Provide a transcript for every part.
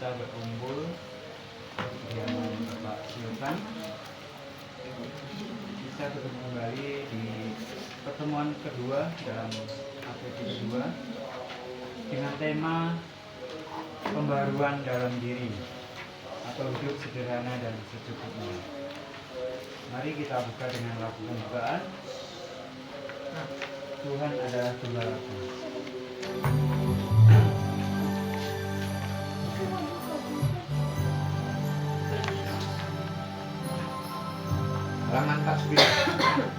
kita berkumpul di kediaman Bapak Sultan. Bisa bertemu kembali di pertemuan kedua dalam APD kedua dengan tema pembaruan dalam diri atau hidup sederhana dan secukupnya. Mari kita buka dengan lagu pembukaan. Tuhan adalah gembalaku. Halaman 49.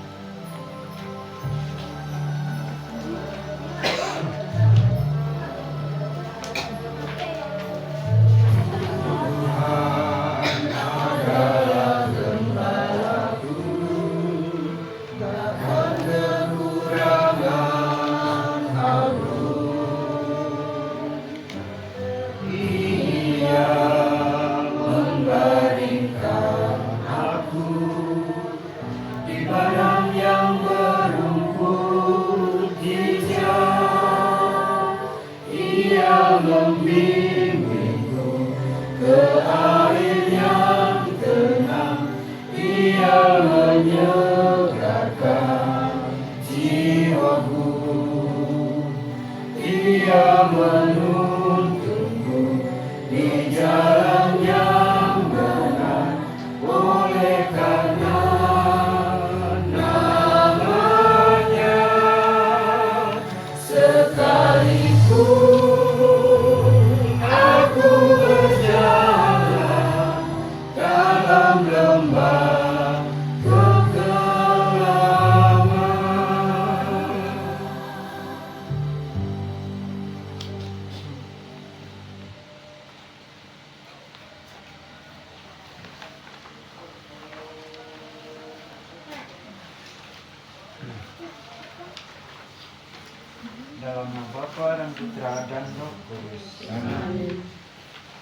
Dalam nama Bapa dan Putra dan Roh Kudus. Amin.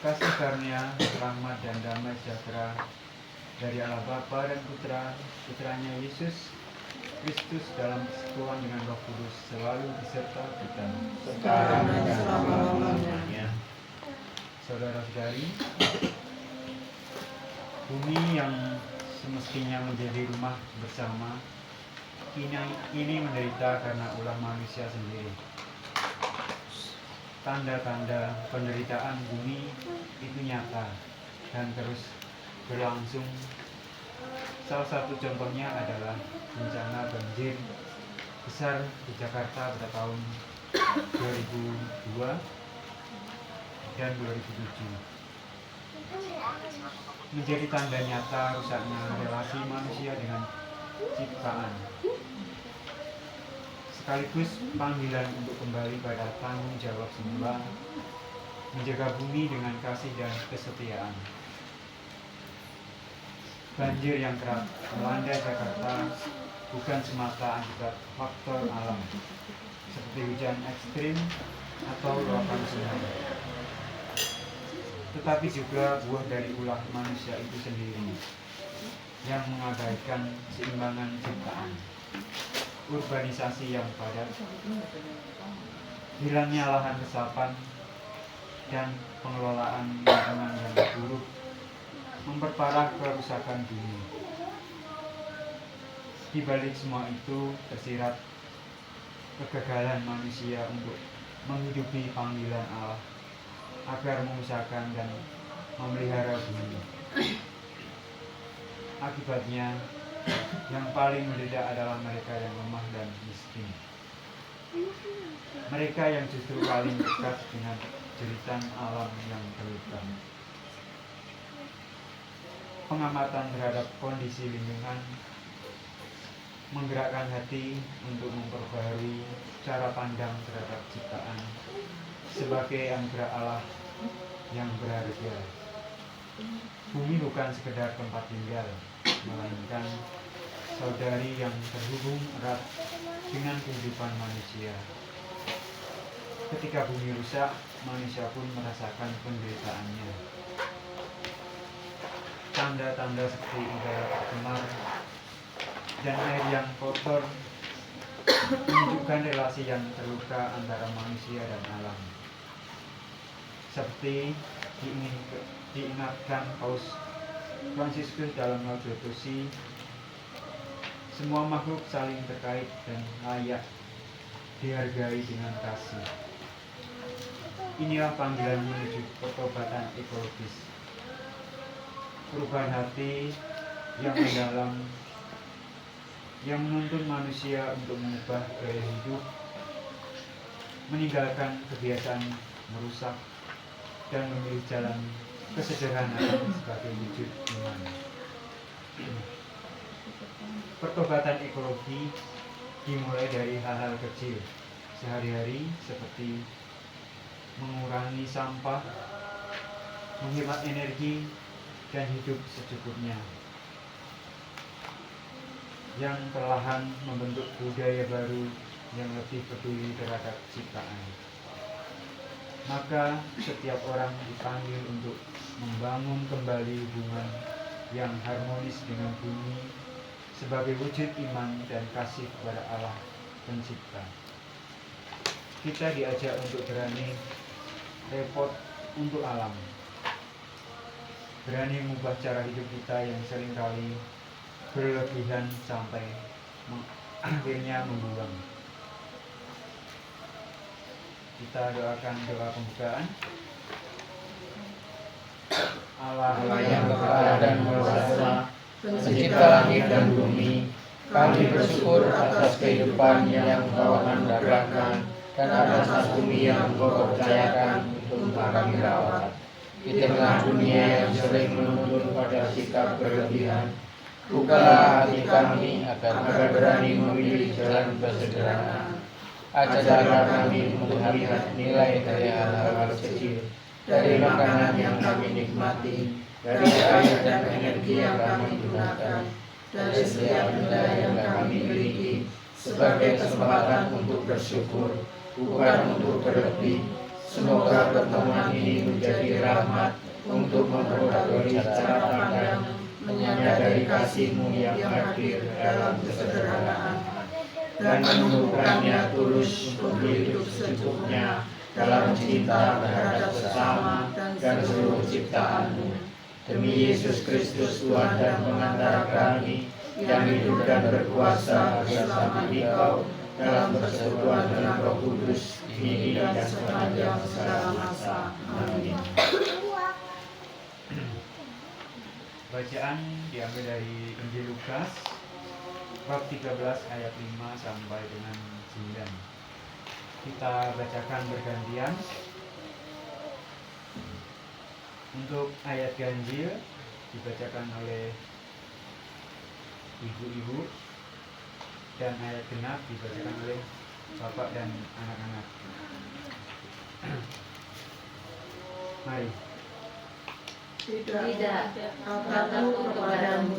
Kasih karunia, rahmat dan damai sejahtera dari Allah Bapa dan Putranya Yesus Kristus dalam persekutuan dengan Roh Kudus selalu beserta kita sekarang dan selama-lamanya. Saudara-saudari, bumi yang semestinya menjadi rumah bersama kini menderita karena ulah manusia sendiri. Tanda-tanda penderitaan bumi itu nyata dan terus berlangsung. Salah satu contohnya adalah bencana banjir besar di Jakarta pada tahun 2002 dan 2007. Menjadi tanda nyata rusaknya relasi manusia dengan ciptaan, sekaligus panggilan untuk kembali pada tanggung jawab semula, menjaga bumi dengan kasih dan kesetiaan. Banjir yang kerap melanda Jakarta bukan semata akibat faktor alam seperti hujan ekstrim atau luapan sungai, tetapi juga buah dari ulah manusia itu sendiri yang mengabaikan keseimbangan ciptaan. Urbanisasi yang padat, hilangnya lahan resapan, dan pengelolaan lingkungan yang buruk memperparah kerusakan bumi. Di balik semua itu tersirat kegagalan manusia untuk menghidupi panggilan Allah agar mengusahakan dan memelihara bumi. Akibatnya, yang paling menderita adalah mereka yang lemah dan miskin. Mereka yang justru paling dekat dengan jeritan alam yang terluka. Pengamatan terhadap kondisi lingkungan menggerakkan hati untuk memperbaharui cara pandang terhadap ciptaan sebagai anugerah Allah yang berharga. Bumi bukan sekedar tempat tinggal, melainkan saudari yang terhubung erat dengan kehidupan manusia. Ketika bumi rusak, manusia pun merasakan penderitaannya. Tanda-tanda seperti udara tercemar dan air yang kotor menunjukkan relasi yang terluka antara manusia dan alam. Seperti diingatkan Paus Fransiskus dalam Laudato Si, semua makhluk saling terkait dan layak dihargai dengan kasih. Inilah panggilan menuju pertobatan ekologis, perubahan hati yang mendalam, yang menuntun manusia untuk mengubah gaya hidup, meninggalkan kebiasaan merusak, dan memilih jalan kesederhanaan sebagai wujud iman. Pertobatan ekologi dimulai dari hal-hal kecil sehari-hari seperti mengurangi sampah, menghemat energi, dan hidup secukupnya, yang perlahan membentuk budaya baru yang lebih peduli terhadap ciptaan. Maka setiap orang dipanggil untuk membangun kembali hubungan yang harmonis dengan bumi sebagai wujud iman dan kasih kepada Allah Pencipta. Kita diajak untuk berani repot untuk alam, berani mengubah cara hidup kita yang seringkali berlebihan sampai akhirnya membuang. Kita doakan doa pembukaan. Allah yang kekal dan kuasa, Pencipta langit dan bumi, kami bersyukur atas kehidupan yang Engkau anugerahkan dan atas bumi yang Engkau percayakan untuk kami rawat. Di tengah dunia yang sering menuntun pada sikap berlebihan, bukalah hati kami agar berani memilih jalan kesederhanaan. Ajarlah kami melihat nilai dari hal-hal kecil, dari makanan yang kami nikmati, dari air dan energi yang kami gunakan, dari setiap benda yang kami miliki, sebagai kesempatan untuk bersyukur, bukan untuk berlebih. Semoga pertemuan ini menjadi rahmat untuk memperbarui cara pandang, menyadari kasih-Mu yang hadir dalam kesederhanaan, dan menemukannya tulus untuk hidup secukupnya dalam cinta terhadap sesama dan seluruh ciptaan-Mu. Demi Yesus Kristus Tuhan dan pengantara kami, yang hidup dan berkuasa bersama Engkau dalam persekutuan dengan Roh Kudus, kini dan sepanjang segala masa. Amin. Bacaan diambil dari Injil Lukas bab 13 ayat 5 sampai dengan 9. Kita bacakan bergantian. Untuk ayat ganjil dibacakan oleh ibu-ibu, dan ayat genap dibacakan oleh bapak dan anak-anak. Mari. Tidak, aku kepadamu,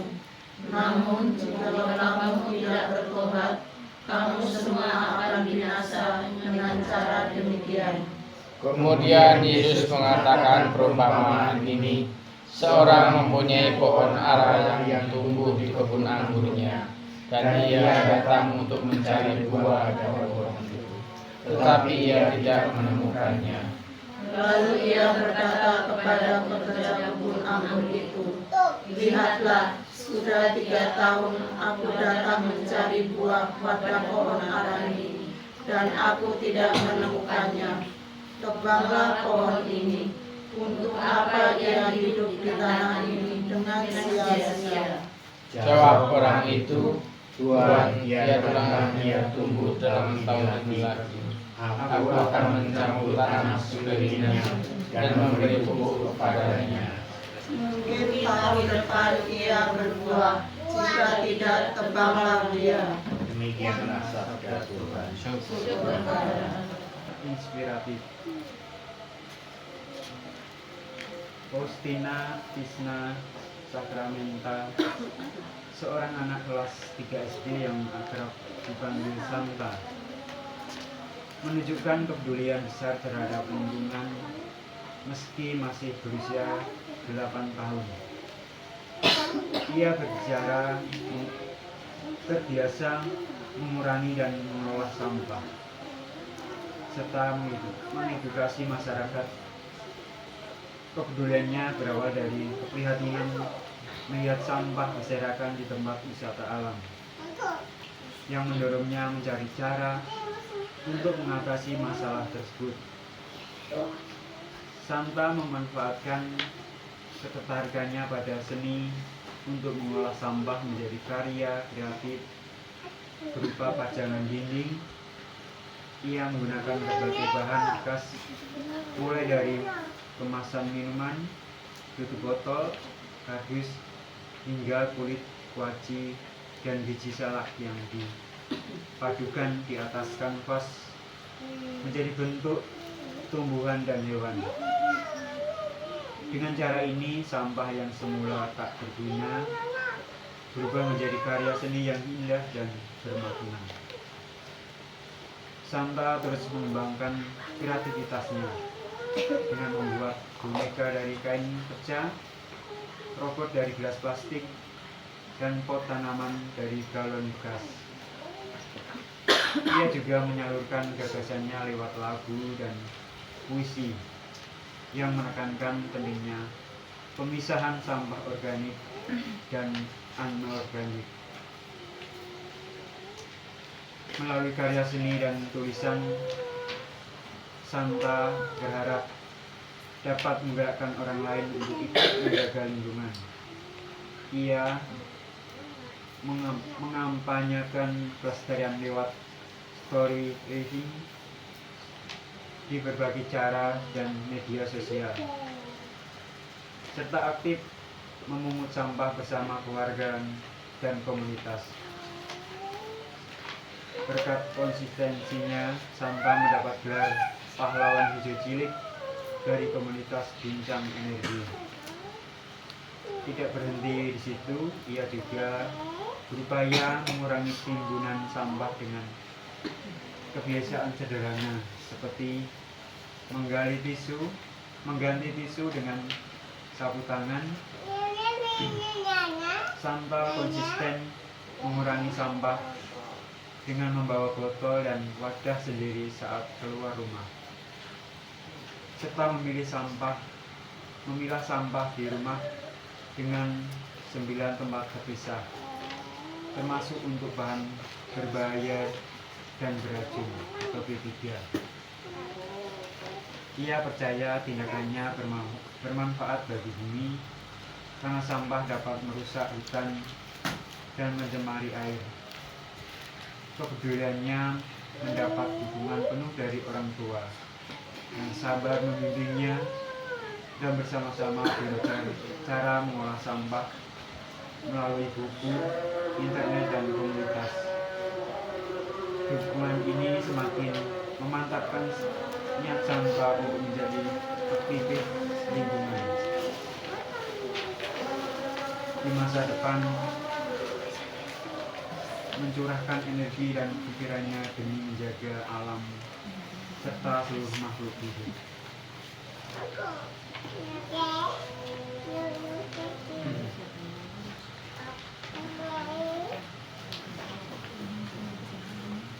namun jika kamu tidak bertobat, kamu semua akan binasa dengan cara demikian. Kemudian Yesus mengatakan perumpamaan ini, seorang mempunyai pohon ara yang tumbuh di kebun anggurnya, dan ia datang untuk mencari buah dari pohon itu, tetapi ia tidak menemukannya. Lalu ia berkata kepada pekerja kebun anggur itu, lihatlah, sudah 3 tahun aku datang mencari buah pada pohon ara ini, dan aku tidak menemukannya. Tebanglah pohon ini. Untuk apa ia hidup di tanah ini dengan sia-sia? Jawab orang itu, Tuhan, biarlah ia tumbuh dalam tahun ini lagi. Aku akan mencampur tanah sekelilingnya dan memberi pupuk kepadanya. Mungkin tahun depan ia berbuah, jika tidak tebanglah dia. Demikianlah sabda Tuhan. Syukur. Inspiratif. Faustina Tisna Sakramenta, seorang anak kelas 3 SD yang akrab dipanggil Santa, menunjukkan kepedulian besar terhadap lingkungan meski masih berusia 8 tahun. Ia berbicara terbiasa mengurangi dan mengolah sampah, serta mengedukasi masyarakat Kepeduliannya berawal dari keprihatinan melihat sampah berserakan di tempat wisata alam, yang mendorongnya mencari cara untuk mengatasi masalah tersebut. Santa memanfaatkan ketertarikannya pada seni untuk mengolah sampah menjadi karya kreatif berupa pajangan dinding. Ia menggunakan berbagai bahan bekas, mulai dari kemasan minuman, tutup botol, kardus, hingga kulit kuaci dan biji salak yang dipadukan di atas kanvas menjadi bentuk tumbuhan dan hewan. Dengan cara ini, sampah yang semula tak berguna berubah menjadi karya seni yang indah dan bermakna. Santa terus mengembangkan kreativitasnya dengan membuat boneka dari kain pecah, robot dari gelas plastik, dan pot tanaman dari galon bekas. Ia juga menyalurkan gagasannya lewat lagu dan puisi yang menekankan pentingnya pemisahan sampah organik dan anorganik. Melalui karya seni dan tulisan, Santa berharap dapat menggerakkan orang lain untuk ikut menjaga lingkungan. Ia mengampanyakan pelestarian lewat storytelling di berbagai cara dan media sosial, serta aktif memungut sampah bersama keluarga dan komunitas. Berkat konsistensinya, Santa mendapat gelar pahlawan hijau cilik dari komunitas Bincang Energi. Tidak berhenti di situ, ia juga berupaya mengurangi timbunan sampah dengan kebiasaan sederhana seperti mengganti tisu dengan sapu tangan. Santa konsisten mengurangi sampah dengan membawa botol dan wadah sendiri saat keluar rumah, serta memilah sampah di rumah dengan 9 tempat terpisah, termasuk untuk bahan berbahaya dan beracun atau B3. Ia percaya tindakannya bermanfaat bagi bumi karena sampah dapat merusak hutan dan mencemari air. Kepeduliannya mendapat dukungan penuh dari orang tua yang sabar membimbingnya dan bersama-sama belajar cara mengolah sampah melalui buku, internet, dan komunitas. Dukungan ini semakin memantapkan niat Santa untuk menjadi aktivis lingkungan. Di masa depan, mencurahkan energi dan pikirannya demi menjaga alam serta seluruh makhluk hidup.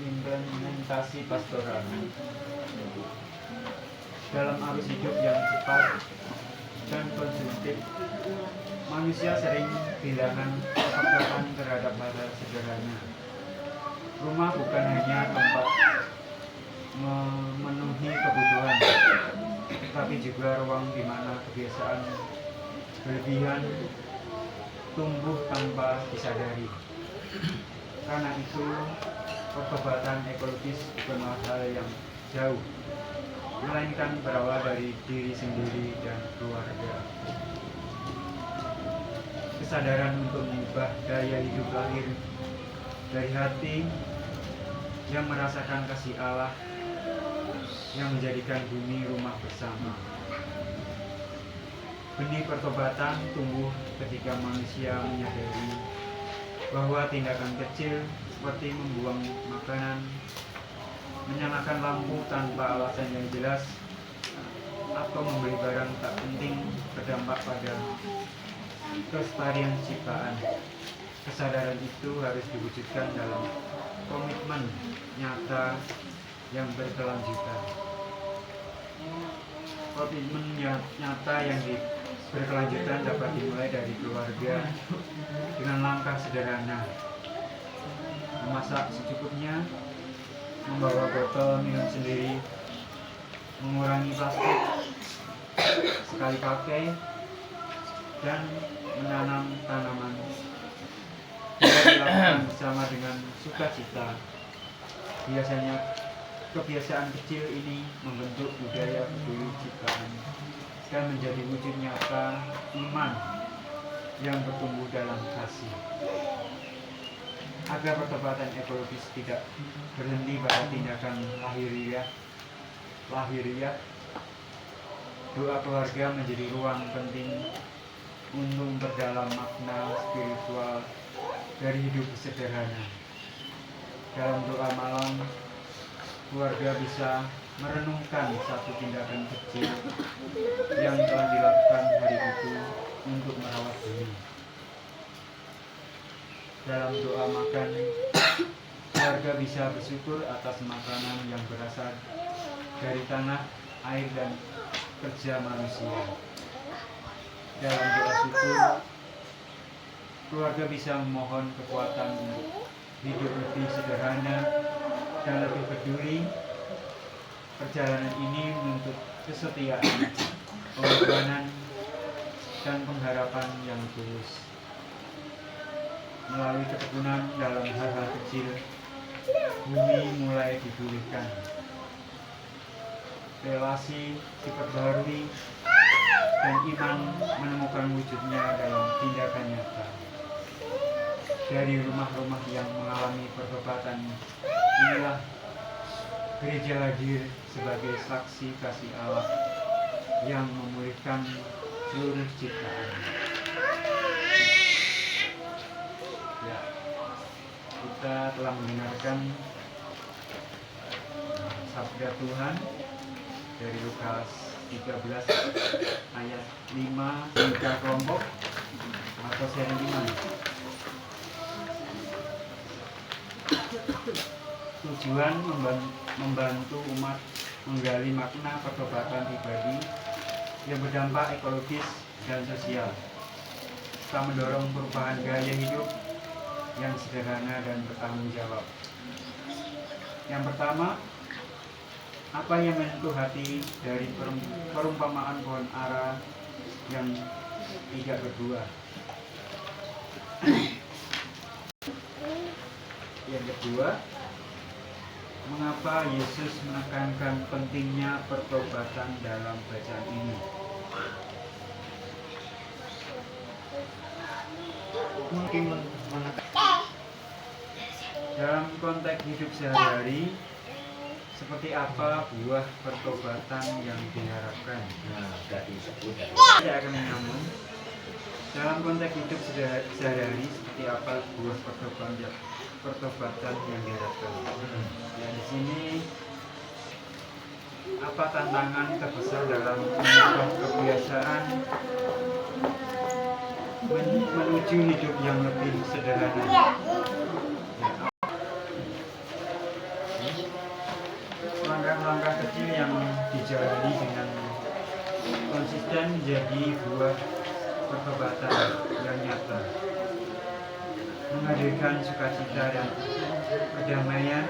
Implementasi pastoral. Dalam arus hidup yang cepat dan konsumtif, manusia sering kehilangan kepekaan terhadap hal sederhana. Rumah bukan hanya tempat memenuhi kebutuhan, tetapi juga ruang di mana kebiasaan berlebihan tumbuh tanpa disadari. Karena itu, pertobatan ekologis bukanlah hal yang jauh, melainkan berawal dari diri sendiri dan keluarga. Kesadaran untuk mengubah gaya hidup lahir dari hati yang merasakan kasih Allah yang menjadikan bumi rumah bersama. Benih pertobatan tumbuh ketika manusia menyadari bahwa tindakan kecil seperti membuang makanan, menyalakan lampu tanpa alasan yang jelas, atau membeli barang tak penting berdampak pada kelestarian ciptaan. Kesadaran itu harus diwujudkan dalam komitmen nyata yang berkelanjutan. komitmen nyata yang berkelanjutan dapat dimulai dari keluarga dengan langkah sederhana. Memasak secukupnya, membawa botol minum sendiri, mengurangi plastik sekali pakai, dan menanam tanaman. Jika dilakukan bersama dengan sukacita, biasanya kebiasaan kecil ini membentuk budaya peduli ciptaan dan menjadi wujud nyata iman yang bertumbuh dalam kasih. Agar pertobatan ekologis tidak berhenti pada tindakan lahiriah, doa keluarga menjadi ruang penting untuk memperdalam makna spiritual dari hidup sederhana. Dalam doa malam, keluarga bisa merenungkan satu tindakan kecil yang telah dilakukan hari itu untuk merawat bumi. Dalam doa makan, keluarga bisa bersyukur atas makanan yang berasal dari tanah, air, dan kerja manusia. Dalam doa syukur, keluarga bisa memohon kekuatan untuk hidup lebih sederhana dan lebih peduli. Perjalanan ini menuntut kesetiaan, pengorbanan, dan pengharapan yang tulus. Melalui ketekunan dalam hal-hal kecil, bumi mulai dipulihkan. Relasi diperbarui dan iman menemukan wujudnya dalam tindakan nyata. Dari rumah-rumah yang mengalami pertobatan inilah gereja hadir sebagai saksi kasih Allah yang memulihkan seluruh ciptaan. Ya, kita telah mendengarkan sabda Tuhan dari Lukas 13 ayat 5 hingga kelompok atau seri 5. Tujuan membantu umat menggali makna pertobatan pribadi yang berdampak ekologis dan sosial. Kita mendorong perubahan gaya hidup yang sederhana dan bertanggung jawab. Yang pertama, apa yang menyentuh hati dari perumpamaan pohon ara yang tidak berbuah? Yang kedua, mengapa Yesus menekankan pentingnya pertobatan dalam bacaan ini? Mungkin Dalam konteks hidup sehari-hari, seperti apa buah pertobatan yang diharapkan? Saya akan menyambung. Dalam konteks hidup sehari-hari, seperti apa buah pertobatan yang diharapkan? Ya, di sini apa tantangan terbesar dalam mengubah kebiasaan menuju hidup yang lebih sederhana? Ya, langkah-langkah kecil yang dijalani dengan konsisten menjadi buah pertobatan yang nyata, menghadirkan sukacita dan kedamaian.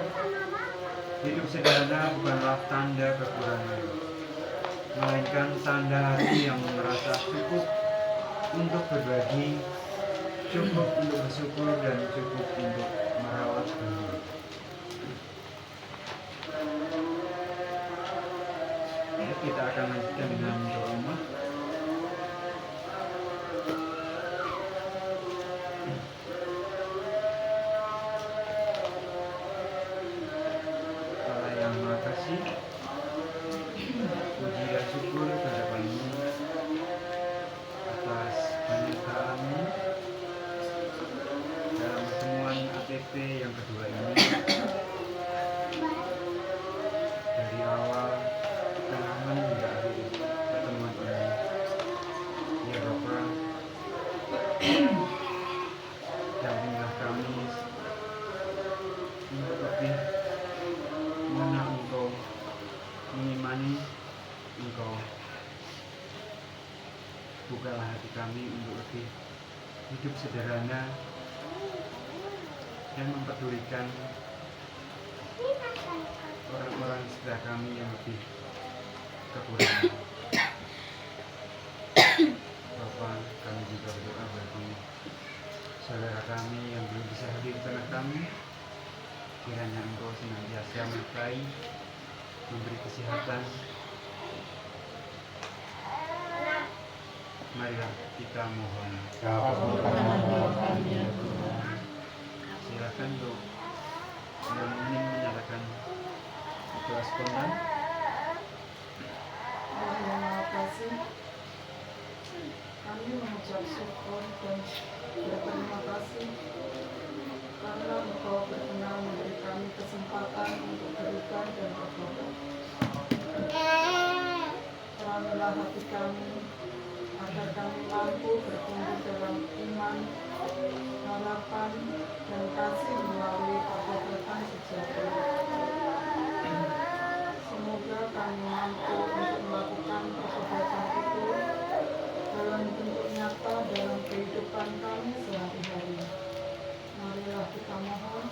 Hidup sederhana bukanlah tanda kekurangan, melainkan tanda hati yang merasa cukup untuk berbagi, cukup untuk bersyukur, dan cukup untuk merawat bumi. Kita akan lanjutkan dengan doa umat. Allah yang Maha Kasih, puji dan syukur kehadapan-Mu atas penyertaan-Mu dalam pertemuan ATP yang kedua ini. Dari awal tengah hingga akhir pertemuan ini, ya Bapa, dampingilah kami untuk lebih mengenal Engkau bukalah hati kami untuk lebih hidup sederhana dan mempedulikan orang-orang di sekitar kami yang lebih kekurangan. Bapa, kami juga berdoa bagi saudara kami yang belum bisa hadir di tengah kami. Kiranya Engkau senantiasa menyertai, memberi kesehatan. Marilah kita mohon. Silakan untuk yang ingin menyatakan doa spontan. Terima kasih. Kami mengucap syukur dan berterima kasih karena Engkau berkenan memberi kami kesempatan untuk beribadah dan bertobat. Terangilah hati kami agar kami mampu bertumbuh dalam iman, harapan, dan kasih melalui kegiatan sejahtera. Semoga kami mampu untuk melakukan pertobatan itu dalam bentuk nyata dalam kehidupan kami sehari-hari. Marilah kita mohon.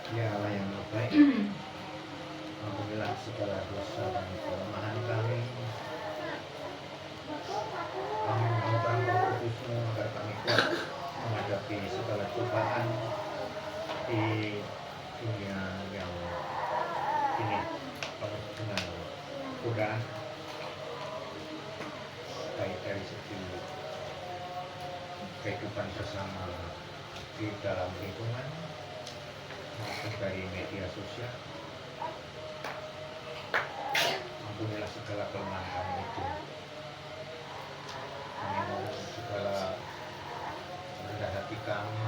Ya Allah yang baik, ampunilah segala dosa dan kelemahan kami. Kami memohon Roh Kudus-Mu agar kami kuat menghadapi segala cobaan di dunia yang ini penuh dengan godaan, baik dari segi kehidupan bersama di dalam lingkungan maupun dari media sosial. Ampunilah segala kelemahan kami itu. Kami mohon segala rendah hati kami,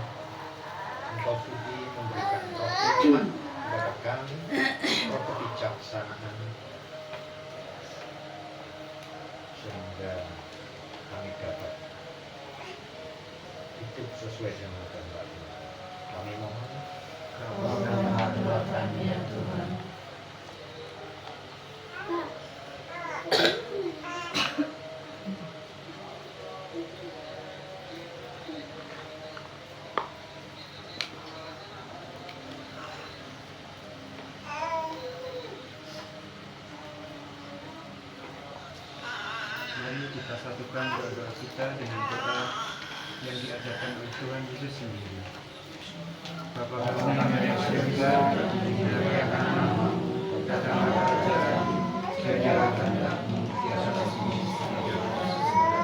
Engkau sudi memberikan roh hikmat kepada kami, roh kebijaksanaan, sehingga kami dapat hidup sesuai dengan kehendak-Mu. Kami mohon. Kabulkanlah doa kami ya Tuhan. Mari kita satukan doa-doa kita dengan doa yang diajarkan oleh Tuhan Yesus sendiri. Bapa kami yang ada di surga, dimuliakan namamu, datanglah kerajaanmu, jadilah kehendak-Mu di atas bumi seperti di surga.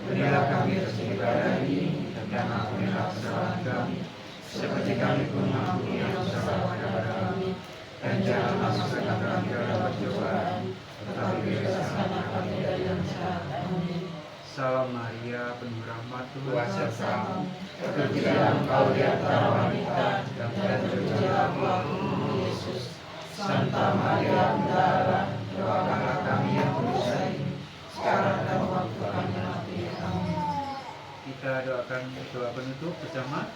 Berilah kami rezeki pada hari ini, dan ampunilah kesalahan kami, seperti kami pun mengampuni yang bersalah kepada kami, dan jangan masukkan kami ke dalam pencobaan, tetapi bebaskanlah kami dari yang jahat. Amin. Salam Maria, penuh rahmat, Tuhan sertamu. Terpujilah Engkau di antara wanita, dan terpujilah buahmu Yesus. Santa Maria Bunda Allah, doakanlah kami yang berdosa ini, sekarang dan waktu kami mati. Amin. Kita doakan doa penutup bersama.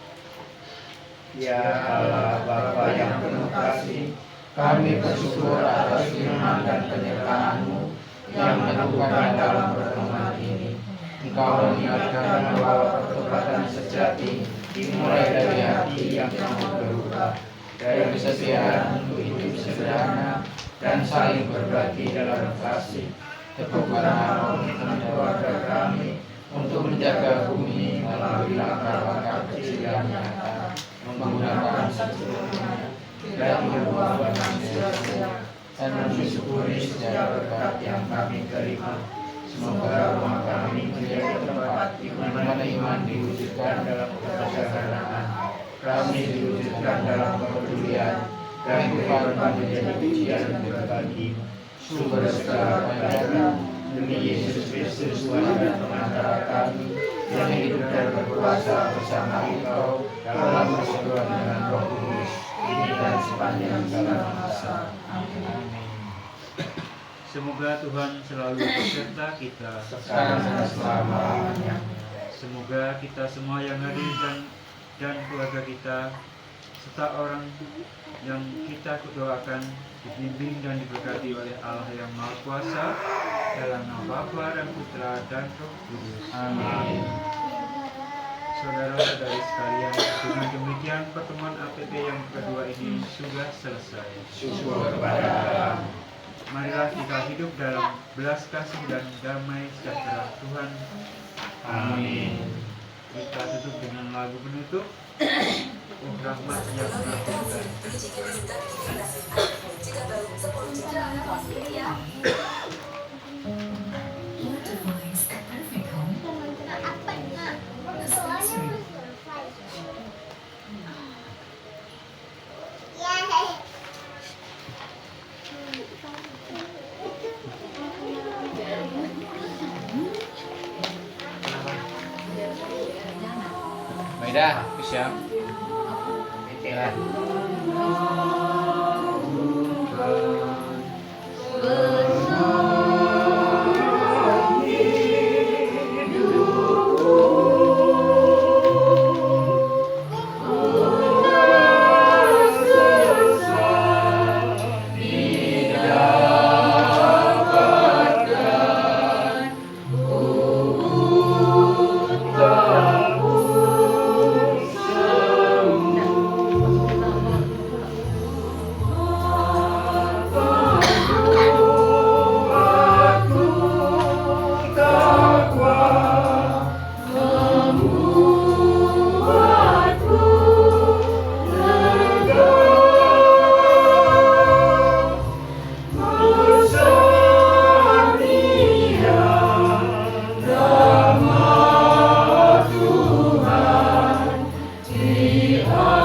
Ya Allah, Bapa yang penuh kasih, kami bersyukur atas firman dan penyertaan-Mu yang meneguhkan dalam pertemuan ini. Engkau mengingatkan bahwa pertobatan sejati dimulai dari hati yang mau berubah, dari kesetiaan untuk hidup sederhana dan saling berbagi dalam kasih. Teguhkanlah komitmen keluarga kami untuk menjaga bumi melalui langkah-langkah kecil yang nyata, menggunakan seluruhnya, tidak membuang sia-sia, dan mensyukuri setiap berkat yang kami terima. Semoga rumah kami menjadi tempat di mana iman diwujudkan dalam kesederhanaan, kasih diwujudkan dalam kepedulian, dan kehidupan menjadi pujian berbagi. Sumber segala kebaikan demi Yesus Kristus Tuhan dan pengantara kami, yang hidup dan berkuasa bersama Engkau dalam persekutuan dengan Roh Kudus, ini dan sepanjang segala masa. Amin. Semoga Tuhan selalu beserta kita. Sekarang dan selama-lamanya. Semoga kita semua yang hadir dan keluarga kita serta orang yang kita doakan dibimbing dan diberkati oleh Allah yang Maha Kuasa, dalam nama Bapa dan Putra dan Roh Kudus. Amin. Saudara-saudari sekalian, dengan demikian pertemuan APP yang kedua ini sudah selesai. Syukur kepada Allah. Marilah kita hidup dalam belas kasih dan damai sejahtera Tuhan. Amin. Kita tutup dengan lagu penutup. Oh rahmat yang mengabulkan. Maida, siap. Ya. Tuhan, di